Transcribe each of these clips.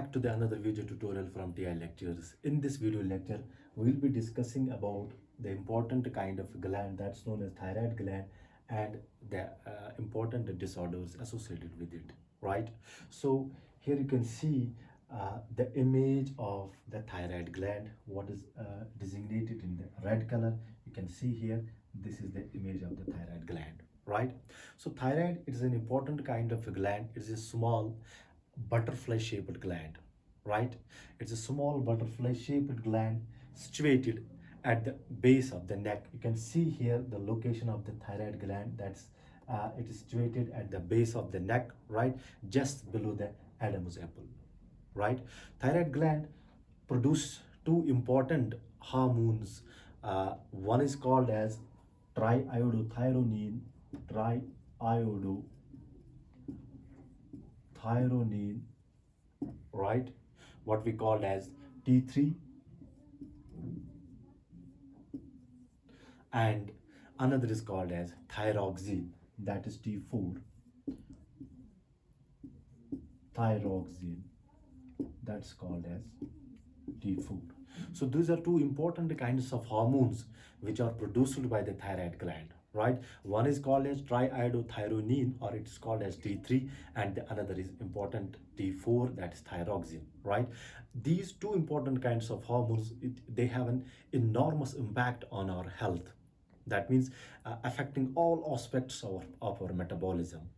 back to the another video tutorial from TI Lectures. In this video lecture, we'll be discussing about the important kind of gland that's known as thyroid gland and the important disorders associated with it, right? So here you can see the image of the thyroid gland, what is designated in the red color. You can see here, this is the image of the thyroid gland, right? So thyroid is an important kind of a gland. It is a small butterfly shaped gland, right? It's a small butterfly shaped gland situated at the base of the neck. You can see here the location of the thyroid gland. That's it is situated at the base of the neck, right, just below the Adam's apple, right? Thyroid gland produce two important hormones. One is called as triiodothyronine, triiodothyronine, right? What we called as T3, and another is called as thyroxine, that is T4. Thyroxine, that's called as T4. So these are two important kinds of hormones which are produced by the thyroid gland, right? One is called as triiodothyronine, or it is called as T3, and the another is important T4, that is thyroxine, right? These two important kinds of hormones, they have an enormous impact on our health. That means affecting all aspects of our metabolism.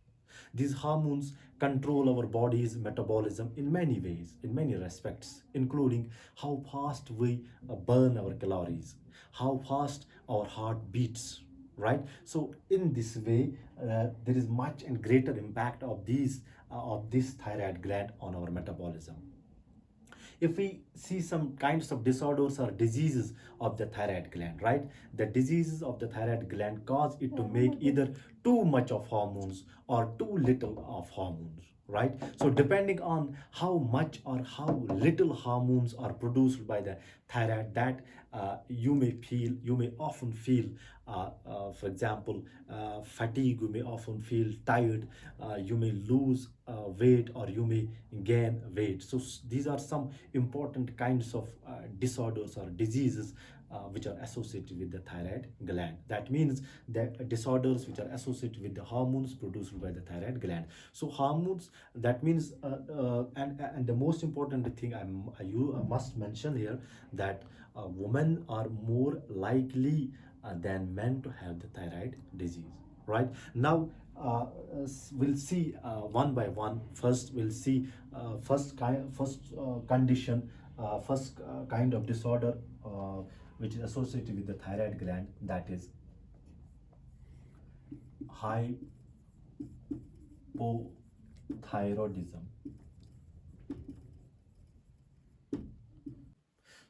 These hormones control our body's metabolism in many ways, in many respects, including how fast we burn our calories, how fast our heart beats, right? So in this way, there is much and greater impact of this thyroid gland on our metabolism. If we see some kinds of disorders or diseases of the thyroid gland, right, the diseases of the thyroid gland cause it to make either too much of hormones or too little of hormones, right? So depending on how much or how little hormones are produced by the thyroid, that you may often feel for example, fatigue. You may often feel tired. You may lose weight, or you may gain weight. So these are some important kinds of disorders or diseases which are associated with the thyroid gland. That means that disorders which are associated with the hormones produced by the thyroid gland. So hormones, that means and the most important thing you must mention here, that women are more likely than men to have the thyroid disease, right? Now we'll see one by one. First we'll see condition, first kind of disorder which is associated with the thyroid gland, that is hypothyroidism.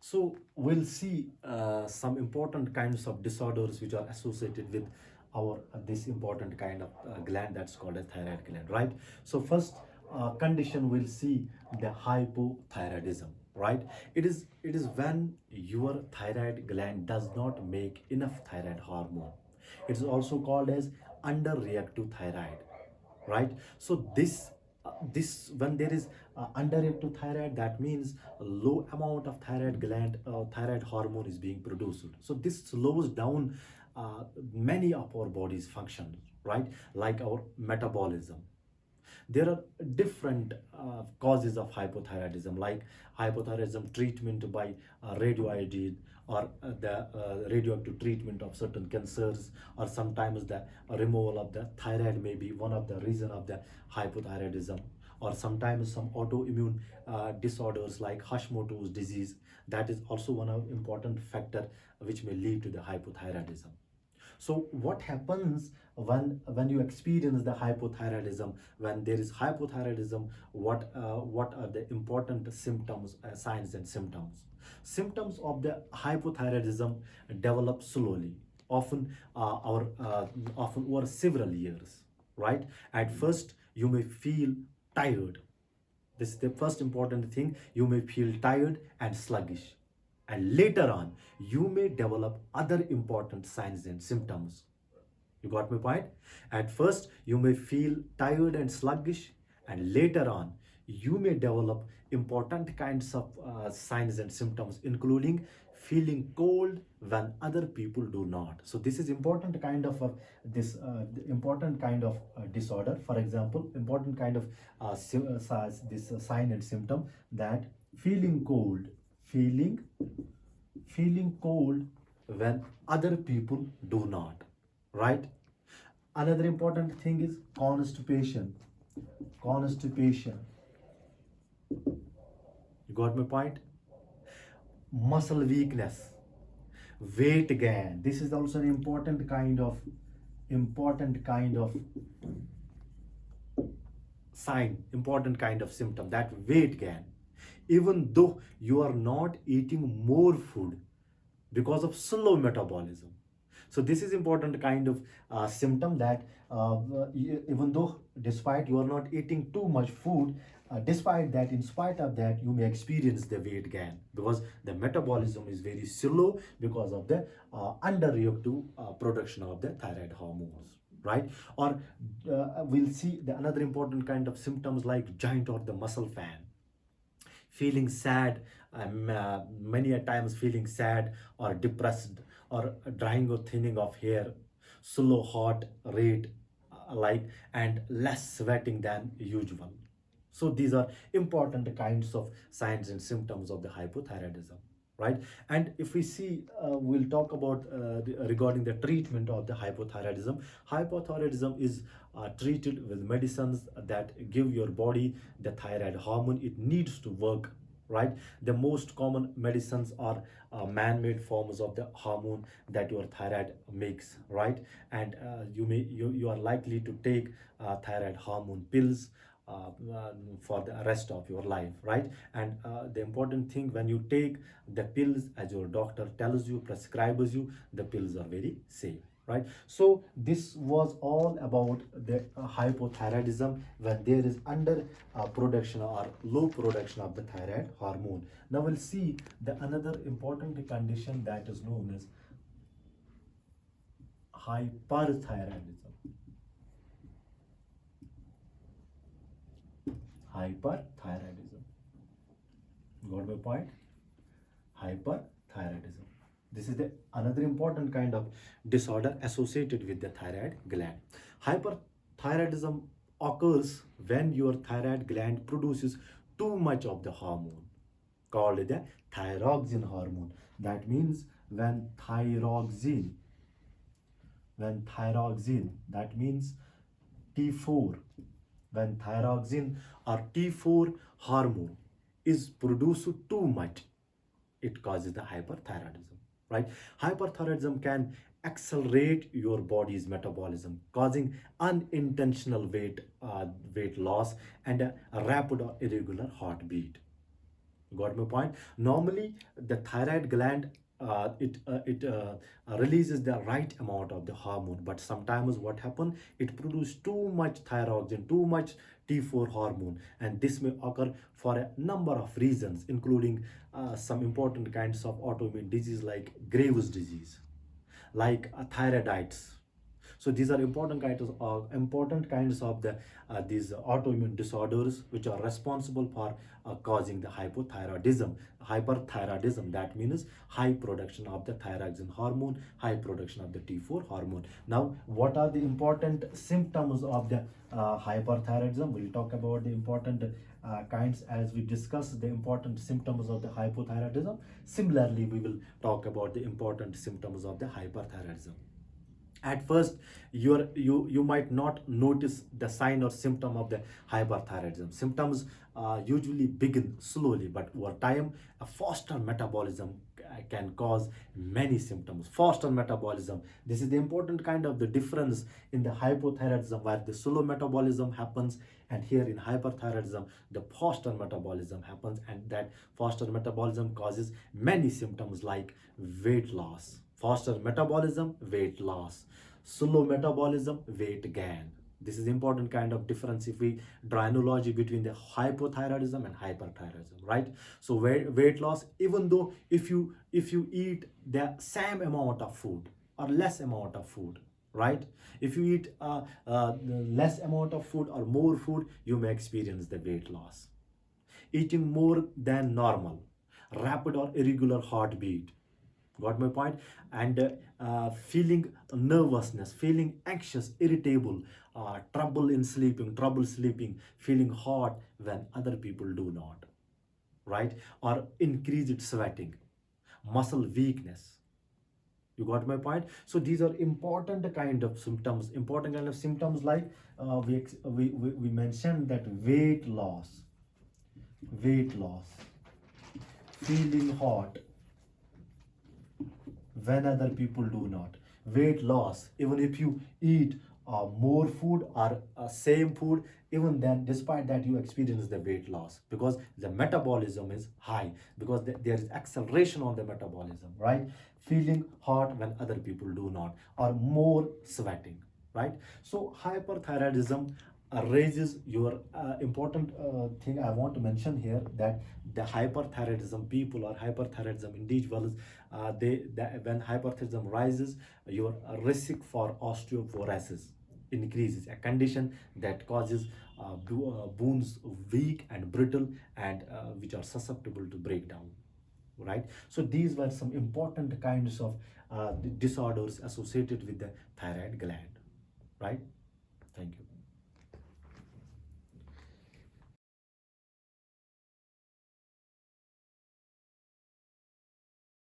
So we'll see some important kinds of disorders which are associated with our this important kind of gland that's called as thyroid gland, right? So first condition we'll see the hypothyroidism, right? It is when your thyroid gland does not make enough thyroid hormone. It is also called as underreactive thyroid, right? So this when there is underactive thyroid, that means a low amount of thyroid gland thyroid hormone is being produced. So this slows down many of our body's functions, right? Like our metabolism. There are different causes of hypothyroidism, like hypothyroidism treatment by radioiodine, or the radioactive treatment of certain cancers, or sometimes the removal of the thyroid may be one of the reason of the hypothyroidism, or sometimes some autoimmune disorders like Hashimoto's disease. That is also one of important factor which may lead to the hypothyroidism. So what happens when you experience the hypothyroidism? When there is hypothyroidism, what are the important symptoms, signs and symptoms? Symptoms of the hypothyroidism develop slowly, often often over several years, right? At first, you may feel tired. This is the first important thing. You may feel tired and sluggish, and later on you may develop other important signs and symptoms. You got my point? At first you may feel tired and sluggish, and later on you may develop important kinds of signs and symptoms, including feeling cold when other people do not. So this is important kind of this important kind of disorder. For example, important kind of this sign and symptom, that feeling cold, feeling feeling cold when other people do not, right? Another important thing is constipation. Constipation, you got my point? Muscle weakness, weight gain. This is also an important kind of sign, important kind of symptom, that weight gain, even though you are not eating more food because of slow metabolism. So this is important kind of symptom, that even though despite you are not eating too much food, despite that, in spite of that, you may experience the weight gain because the metabolism is very slow because of the underreactive production of the thyroid hormones, right? Or we'll see the another important kind of symptoms like joint or the muscle fan, feeling sad, many a times feeling sad or depressed, or drying or thinning of hair, slow heart rate, and less sweating than usual. So these are important kinds of signs and symptoms of the hypothyroidism, right? And if we see, we'll talk about regarding the treatment of the hypothyroidism. Hypothyroidism is treated with medicines that give your body the thyroid hormone it needs to work, right? The most common medicines are man-made forms of the hormone that your thyroid makes, right? And you are likely to take thyroid hormone pills for the rest of your life, right? And the important thing, when you take the pills as your doctor tells you, prescribes you, the pills are very safe, right? So this was all about the hypothyroidism, when there is under production or low production of the thyroid hormone. Now we'll see the another important condition that is known as hyperthyroidism. Hyperthyroidism, got my point? Hyperthyroidism, this is the another important kind of disorder associated with the thyroid gland. Hyperthyroidism occurs when your thyroid gland produces too much of the hormone called the thyroxine hormone. That means when thyroxine, that means T4, when thyroxine or T4 hormone is produced too much, it causes the hyperthyroidism, right? Hyperthyroidism can accelerate your body's metabolism, causing unintentional weight loss and a rapid or irregular heartbeat. Got my point? Normally, the thyroid gland it releases the right amount of the hormone, but sometimes what happens? It produces too much thyroxine, too much T4 hormone, and this may occur for a number of reasons, including some important kinds of autoimmune disease like Graves' disease, like thyroiditis. So these are important kinds of the these autoimmune disorders which are responsible for causing the hypothyroidism. Hyperthyroidism, that means high production of the thyroxine hormone, high production of the T4 hormone. Now, what are the important symptoms of the hyperthyroidism? We'll talk about the important kinds as we discuss the important symptoms of the hypothyroidism. Similarly, we will talk about the important symptoms of the hyperthyroidism. At first, you might not notice the sign or symptom of the hyperthyroidism. Symptoms usually begin slowly, but over time a faster metabolism can cause many symptoms. Faster metabolism, this is the important kind of the difference in the hypothyroidism, where the slow metabolism happens, and here in hyperthyroidism the faster metabolism happens, and that faster metabolism causes many symptoms like weight loss. Faster metabolism, weight loss. Slow metabolism, weight gain. This is important kind of difference if we draw analogy between the hypothyroidism and hyperthyroidism, right? So weight loss, even though if you eat the same amount of food or less amount of food, right? If you eat less amount of food or more food, you may experience the weight loss. eating more than normal, rapid or irregular heartbeat. Got my point? And feeling nervousness, feeling anxious, irritable, trouble sleeping, feeling hot when other people do not, right? Or increased sweating, muscle weakness. You got my point? So these are important kind of symptoms like we mentioned that weight loss, feeling hot when other people do not, weight loss even if you eat more food or same food, even then despite that you experience the weight loss because the metabolism is high, because there is acceleration on the metabolism, right? Feeling hot when other people do not, or more sweating, right? So hyperthyroidism raises your important thing I want to mention here, that the hyperthyroidism people or hyperthyroidism individuals, when hyperthyroidism rises, your risk for osteoporosis increases, a condition that causes bones weak and brittle and which are susceptible to breakdown, right? So these were some important kinds of disorders associated with the thyroid gland, right? Thank you.